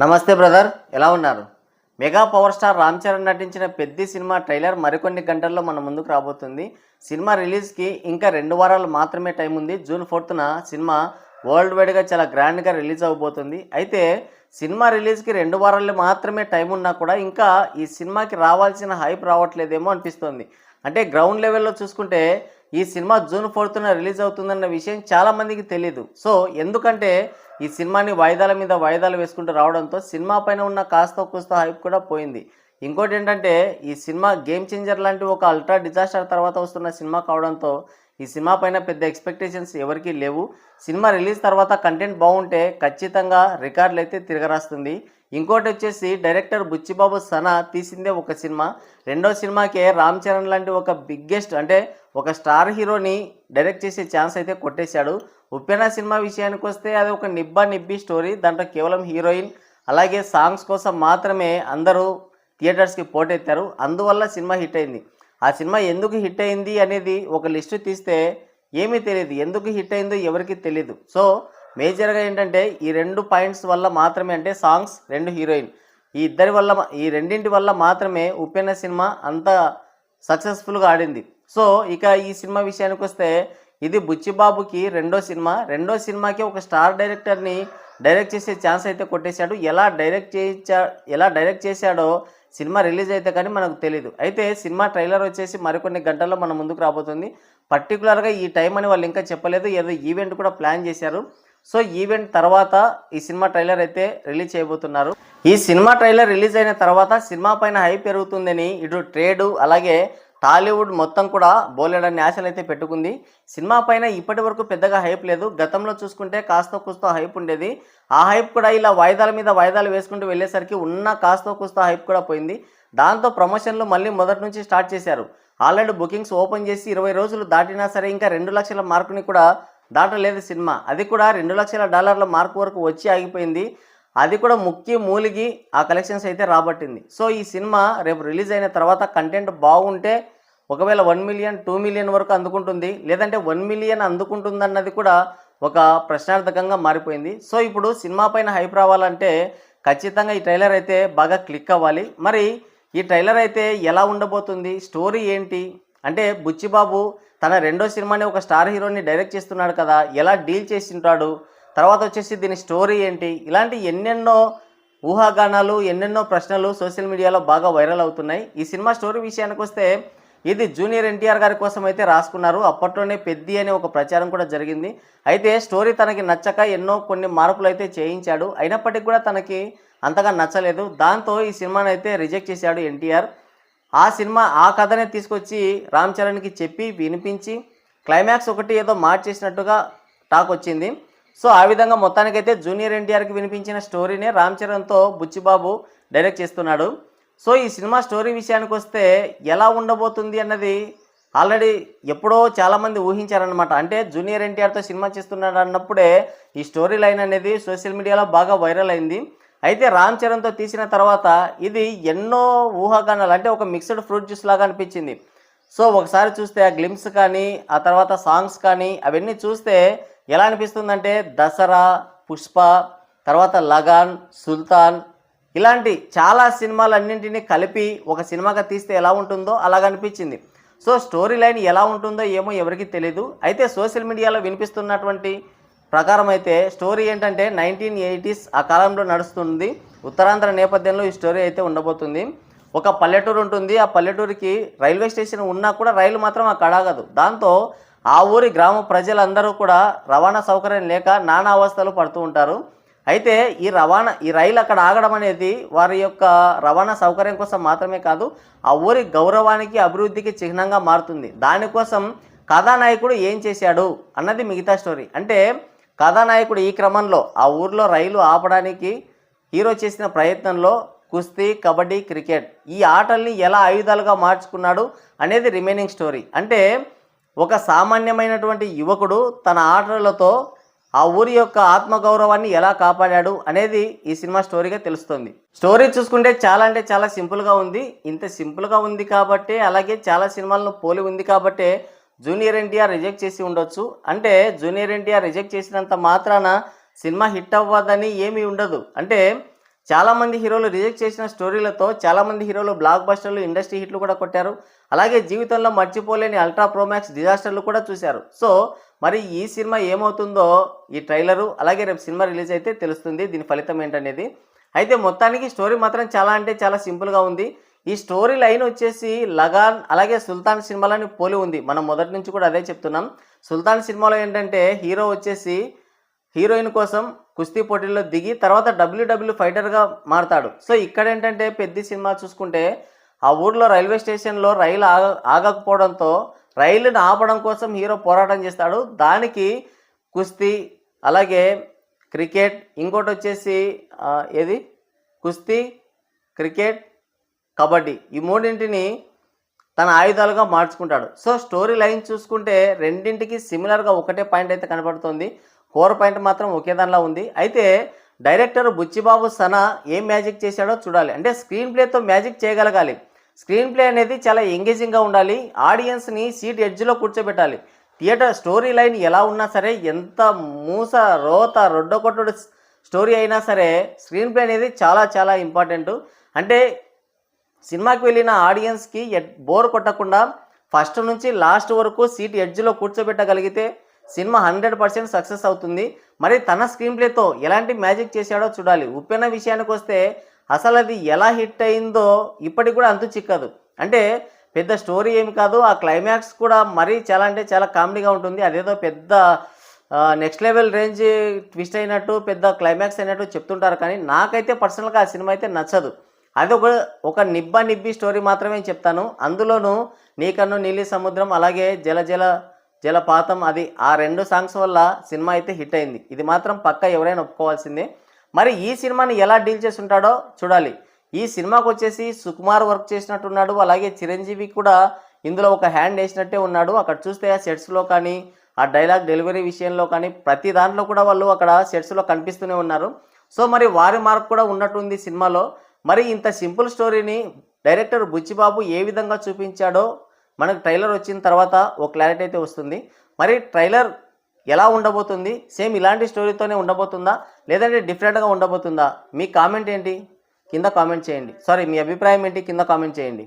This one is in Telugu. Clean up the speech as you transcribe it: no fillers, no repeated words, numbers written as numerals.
నమస్తే బ్రదర్, ఎలా ఉన్నారు? Mega power star Ram Charan నటించిన పెద్ది సినిమా ట్రైలర్ మరికొన్ని గంటల్లో మన ముందుకు రాబోతుంది. సినిమా రిలీజ్కి ఇంకా 2 వారాలు మాత్రమే టైం ఉంది. జూన్ 4న సినిమా వరల్డ్ వైడ్గా చాలా గ్రాండ్గా రిలీజ్ అవబోతుంది. అయితే సినిమా రిలీజ్కి 2 వారాలు మాత్రమే టైం ఉన్నా కూడా ఇంకా ఈ సినిమాకి రావాల్సిన హైప్ రావట్లేదేమో అనిపిస్తోంది. అంటే గ్రౌండ్ లెవెల్లో చూసుకుంటే ఈ సినిమా జూన్ 4న రిలీజ్ అవుతుందన్న విషయం చాలామందికి తెలీదు. సో ఎందుకంటే ఈ సినిమాని వాయిదాల మీద వాయిదాలు వేసుకుంటూ రావడంతో సినిమా పైన ఉన్న కాస్త కూస్త హైప్ కూడా పోయింది. ఇంకోటి ఏంటంటే ఈ సినిమా గేమ్ చేంజర్ లాంటి ఒక అల్ట్రా డిజాస్టర్ తర్వాత వస్తున్న సినిమా కావడంతో ఈ సినిమా పైన పెద్ద ఎక్స్పెక్టేషన్స్ ఎవరికీ లేవు. సినిమా రిలీజ్ తర్వాత కంటెంట్ బాగుంటే ఖచ్చితంగా రికార్డులు అయితే తిరగరాస్తుంది. ఇంకోటి వచ్చేసి డైరెక్టర్ బుచ్చిబాబు సనా తీసిందే ఒక సినిమా. రెండో సినిమాకే రామ్ చరణ్ లాంటి ఒక బిగ్గెస్ట్ అంటే ఒక స్టార్ హీరోని డైరెక్ట్ చేసే ఛాన్స్ అయితే కొట్టేశాడు. ఉప్పెన సినిమా విషయానికి వస్తే అది ఒక నిబ్బి స్టోరీ. దాంట్లో కేవలం హీరోయిన్ అలాగే సాంగ్స్ కోసం మాత్రమే అందరూ థియేటర్స్కి పోటెత్తారు. అందువల్ల సినిమా హిట్ అయింది. ఆ సినిమా ఎందుకు హిట్ అయింది అనేది ఒక లిస్టు తీస్తే ఏమీ తెలియదు. ఎందుకు హిట్ అయిందో ఎవరికి తెలియదు. సో మేజర్గా ఏంటంటే ఈ 2 పాయింట్స్ వల్ల మాత్రమే, అంటే సాంగ్స్, 2 హీరోయిన్, ఈ రెండింటి వల్ల మాత్రమే ఉప్పెన సినిమా అంత సక్సెస్ఫుల్గా ఆడింది. సో ఇక ఈ సినిమా విషయానికి వస్తే ఇది బుచ్చిబాబుకి రెండో సినిమాకి ఒక స్టార్ డైరెక్టర్ని డైరెక్ట్ చేసే ఛాన్స్ అయితే కొట్టేశాడు. ఎలా డైరెక్ట్ చేశాడో సినిమా రిలీజ్ అయితే కానీ మనకు తెలీదు. అయితే సినిమా ట్రైలర్ వచ్చేసి మరికొన్ని గంటల్లో మన ముందుకు రాబోతుంది. పర్టికులర్గా ఈ టైం అని వాళ్ళు ఇంకా చెప్పలేదు. ఏదో ఈవెంట్ కూడా ప్లాన్ చేశారు. సో ఈవెంట్ తర్వాత ఈ సినిమా ట్రైలర్ అయితే రిలీజ్ చేయబోతున్నారు. ఈ సినిమా ట్రైలర్ రిలీజ్ అయిన తర్వాత సినిమా పైన హైప్ పెరుగుతుందని ఇటు ట్రేడు అలాగే టాలీవుడ్ మొత్తం కూడా బోలెడన్ని ఆశలు అయితే పెట్టుకుంది. సినిమా పైన ఇప్పటి వరకు పెద్దగా హైప్ లేదు. గతంలో చూసుకుంటే కాస్త కూస్తో హైప్ ఉండేది. ఆ హైప్ కూడా ఇలా వాయిదాల మీద వాయిదాలు వేసుకుంటూ వెళ్ళేసరికి ఉన్న కాస్త కూస్తో హైప్ కూడా పోయింది. దాంతో ప్రమోషన్లు మళ్ళీ మొదటి నుంచి స్టార్ట్ చేశారు. ఆల్రెడీ బుకింగ్స్ ఓపెన్ చేసి 20 రోజులు దాటినా సరే ఇంకా 2 లక్షల మార్కుని కూడా దాటలేదు సినిమా. అది కూడా $2 లక్షల మార్కు వరకు వచ్చి ఆగిపోయింది. అది కూడా మూలిగి ఆ కలెక్షన్స్ అయితే రాబట్టింది. సో ఈ సినిమా రేపు రిలీజ్ అయిన తర్వాత కంటెంట్ బాగుంటే ఒకవేళ 1 మిలియన్ 2 మిలియన్ వరకు అందుకుంటుంది, లేదంటే 1 మిలియన్ అందుకుంటుందన్నది కూడా ఒక ప్రశ్నార్థకంగా మారిపోయింది. సో ఇప్పుడు సినిమా పైన హైప్ రావాలంటే ఖచ్చితంగా ఈ ట్రైలర్ అయితే బాగా క్లిక్ అవ్వాలి. మరి ఈ ట్రైలర్ అయితే ఎలా ఉండబోతుంది, స్టోరీ ఏంటి అంటే బుచ్చిబాబు తన రెండో సినిమాని ఒక స్టార్ హీరోని డైరెక్ట్ చేస్తున్నాడు కదా, ఎలా డీల్ చేసింటాడు, తర్వాత వచ్చేసి దీని స్టోరీ ఏంటి, ఇలాంటి ఎన్నెన్నో ఊహాగానాలు ఎన్నెన్నో ప్రశ్నలు సోషల్ మీడియాలో బాగా వైరల్ అవుతున్నాయి. ఈ సినిమా స్టోరీ విషయానికి వస్తే ఇది జూనియర్ ఎన్టీఆర్ గారి కోసం అయితే రాసుకున్నారు. అప్పట్లోనే పెద్ది అనే ఒక ప్రచారం కూడా జరిగింది. అయితే స్టోరీ తనకి నచ్చక కొన్ని మార్పులు అయితే చేయించాడు. అయినప్పటికీ కూడా తనకి అంతగా నచ్చలేదు. దాంతో ఈ సినిమాని అయితే రిజెక్ట్ చేశాడు ఎన్టీఆర్. ఆ కథనే తీసుకొచ్చి రామ్ చరణ్కి చెప్పి వినిపించి క్లైమాక్స్ ఒకటి ఏదో మార్చేసినట్టుగా టాక్ వచ్చింది. సో ఆ విధంగా మొత్తానికైతే జూనియర్ ఎన్టీఆర్కి వినిపించిన స్టోరీనే రామ్ చరణ్తో బుచ్చిబాబు డైరెక్ట్ చేస్తున్నాడు. సో ఈ సినిమా స్టోరీ విషయానికి వస్తే ఎలా ఉండబోతుంది అన్నది ఆల్రెడీ ఎప్పుడో చాలామంది ఊహించారనమాట. అంటే జూనియర్ ఎన్టీఆర్తో సినిమా చేస్తున్నాడు అన్నప్పుడే ఈ స్టోరీ లైన్ అనేది సోషల్ మీడియాలో బాగా వైరల్ అయింది. అయితే రామ్ చరణ్తో తీసిన తర్వాత ఇది ఎన్నో ఊహాగానాలు, అంటే ఒక మిక్స్డ్ ఫ్రూట్ జ్యూస్ లాగా అనిపించింది. సో ఒకసారి చూస్తే ఆ గ్లిమ్స్ కానీ ఆ తర్వాత సాంగ్స్ కానీ అవన్నీ చూస్తే ఎలా అనిపిస్తుందంటే దసరా, పుష్ప, తర్వాత లగాన్, సుల్తాన్ ఇలాంటి చాలా సినిమాలన్నింటినీ కలిపి ఒక సినిమాగా తీస్తే ఎలా ఉంటుందో అలాగ అనిపించింది. సో స్టోరీ లైన్ ఎలా ఉంటుందో ఏమో ఎవరికి తెలీదు. అయితే సోషల్ మీడియాలో వినిపిస్తున్నటువంటి ప్రకారం అయితే స్టోరీ ఏంటంటే 1980s ఆ కాలంలో నడుస్తుంది. ఉత్తరాంధ్ర నేపథ్యంలో ఈ స్టోరీ అయితే ఉండబోతుంది. ఒక పల్లెటూరు ఉంటుంది. ఆ పల్లెటూరికి రైల్వే స్టేషన్ ఉన్నా కూడా రైలు మాత్రం అక్కడ ఆగదు. దాంతో ఆ ఊరి గ్రామ ప్రజలందరూ కూడా రవాణా సౌకర్యం లేక నానా అవస్థలు పడుతూ ఉంటారు. అయితే ఈ రైలు అక్కడ ఆగడం అనేది వారి యొక్క రవాణా సౌకర్యం కోసం మాత్రమే కాదు, ఆ ఊరి గౌరవానికి అభివృద్ధికి చిహ్నంగా మారుతుంది. దానికోసం కథానాయకుడు ఏం చేశాడు అన్నది మిగతా స్టోరీ. అంటే కథానాయకుడు ఈ క్రమంలో ఆ ఊర్లో రైలు ఆపడానికి హీరో చేసిన ప్రయత్నంలో కుస్తీ, కబడ్డీ, క్రికెట్ ఈ ఆటల్ని ఎలా ఆయుధాలుగా మార్చుకున్నాడు అనేది రిమైనింగ్ స్టోరీ. అంటే ఒక సామాన్యమైనటువంటి యువకుడు తన ఆటలతో ఆ ఊరి యొక్క ఆత్మగౌరవాన్ని ఎలా కాపాడాడు అనేది ఈ సినిమా స్టోరీగా తెలుస్తుంది. స్టోరీ చూసుకుంటే చాలా అంటే చాలా సింపుల్గా ఉంది. ఇంత సింపుల్గా ఉంది కాబట్టి, అలాగే చాలా సినిమాలను పోలి ఉంది కాబట్టి జూనియర్ ఎన్టీఆర్ రిజెక్ట్ చేసి ఉండొచ్చు. అంటే జూనియర్ ఎన్టీఆర్ రిజెక్ట్ చేసినంత మాత్రాన సినిమా హిట్ అవ్వదని ఏమీ ఉండదు. అంటే చాలామంది హీరోలు రిజెక్ట్ చేసిన స్టోరీలతో చాలామంది హీరోలు బ్లాక్ బస్టర్లు, ఇండస్ట్రీ హిట్లు కూడా కొట్టారు. అలాగే జీవితంలో మర్చిపోలేని అల్ట్రా ప్రోమాక్స్ డిజాస్టర్లు కూడా చూశారు. సో మరి ఈ సినిమా ఏమవుతుందో ఈ ట్రైలరు అలాగే రేపు సినిమా రిలీజ్ అయితే తెలుస్తుంది దీని ఫలితం ఏంటనేది. అయితే మొత్తానికి స్టోరీ మాత్రం చాలా అంటే చాలా సింపుల్గా ఉంది. ఈ స్టోరీ లైన్ వచ్చేసి లగాన్ అలాగే సుల్తాన్ సినిమాలని పోలి ఉంది. మనం మొదటి నుంచి కూడా అదే చెప్తున్నాం. సుల్తాన్ సినిమాలో ఏంటంటే హీరో వచ్చేసి హీరోయిన్ కోసం కుస్తీ పోటీల్లో దిగి తర్వాత డబ్ల్యూడబ్ల్యూ ఫైటర్గా మారతాడు. సో ఇక్కడ ఏంటంటే పెద్ద సినిమా చూసుకుంటే ఆ ఊర్లో రైల్వే స్టేషన్లో రైలు ఆగకపోవడంతో రైలుని ఆపడం కోసం హీరో పోరాటం చేస్తాడు. దానికి కుస్తీ అలాగే క్రికెట్ ఇంకోటి వచ్చేసి ఏది కుస్తీ, క్రికెట్, కబడ్డీ ఈ మూడింటిని తన ఆయుధాలుగా మార్చుకుంటాడు. సో స్టోరీ లైన్ చూసుకుంటే రెండింటికి సిమిలర్గా ఒకటే పాయింట్ అయితే కనపడుతుంది. కోర్ పాయింట్ మాత్రం ఒకే దానిలా ఉంది. అయితే డైరెక్టర్ బుచ్చిబాబు సనా ఏం మ్యాజిక్ చేశాడో చూడాలి. అంటే స్క్రీన్ ప్లేతో మ్యాజిక్ చేయగలగాలి. స్క్రీన్ ప్లే అనేది చాలా ఎంగేజింగ్గా ఉండాలి. ఆడియన్స్ని సీట్ ఎడ్జ్లో కూర్చోబెట్టాలి. థియేటర్ స్టోరీ లైన్ ఎలా ఉన్నా సరే, ఎంత మూస రోత రొడ్డకొట్టుడు స్టోరీ అయినా సరే స్క్రీన్ ప్లే అనేది చాలా చాలా ఇంపార్టెంట్. అంటే సినిమాకి వెళ్ళిన ఆడియన్స్కి బోర్ కొట్టకుండా ఫస్ట్ నుంచి లాస్ట్ వరకు సీట్ ఎడ్జ్లో కూర్చోబెట్టగలిగితే సినిమా 100% సక్సెస్ అవుతుంది. మరి తన స్క్రీన్ ప్లేతో ఎలాంటి మ్యాజిక్ చేశాడో చూడాలి. ఉప్పెన విషయానికి వస్తే అసలు అది ఎలా హిట్ అయిందో ఇప్పటికి కూడా అంతు చిక్కదు. అంటే పెద్ద స్టోరీ ఏమి కాదు, ఆ క్లైమాక్స్ కూడా మరీ చాలా అంటే చాలా కామెడీగా ఉంటుంది. అదేదో పెద్ద నెక్స్ట్ లెవెల్ రేంజ్ ట్విస్ట్ అయినట్టు పెద్ద క్లైమాక్స్ అయినట్టు చెప్తుంటారు. కానీ నాకైతే పర్సనల్గా ఆ సినిమా అయితే నచ్చదు. అది ఒక నిబ్బి స్టోరీ మాత్రమే చెప్తాను. అందులోనూ నీకన్ను నీలి సముద్రం అలాగే జలపాతం అది ఆ 2 సాంగ్స్ వల్ల సినిమా అయితే హిట్ అయింది. ఇది మాత్రం పక్కా ఎవరైనా ఒప్పుకోవాల్సిందే. మరి ఈ సినిమాని ఎలా డీల్ చేసి ఉంటాడో చూడాలి. ఈ సినిమాకి వచ్చేసి సుకుమార్ వర్క్ చేసినట్టున్నాడు. అలాగే చిరంజీవి కూడా ఇందులో ఒక హ్యాండ్ వేసినట్టే ఉన్నాడు. అక్కడ చూస్తే ఆ సెట్స్లో కానీ ఆ డైలాగ్ డెలివరీ విషయంలో కానీ ప్రతి దాంట్లో కూడా వాళ్ళు అక్కడ సెట్స్లో కనిపిస్తూనే ఉన్నారు. సో మరి వారి మార్క్ కూడా ఉన్నట్టుంది సినిమాలో. మరి ఇంత సింపుల్ స్టోరీని డైరెక్టర్ బుచ్చిబాబు ఏ విధంగా చూపించాడో మనకు ట్రైలర్ వచ్చిన తర్వాత ఒక క్లారిటీ అయితే వస్తుంది. మరి ట్రైలర్ ఎలా ఉండబోతుంది, సేమ్ ఇలాంటి స్టోరీతోనే ఉండబోతుందా లేదంటే డిఫరెంట్గా ఉండబోతుందా? మీ కామెంట్ ఏంటి కింద కామెంట్ చేయండి. మీ అభిప్రాయం ఏంటి కింద కామెంట్ చేయండి.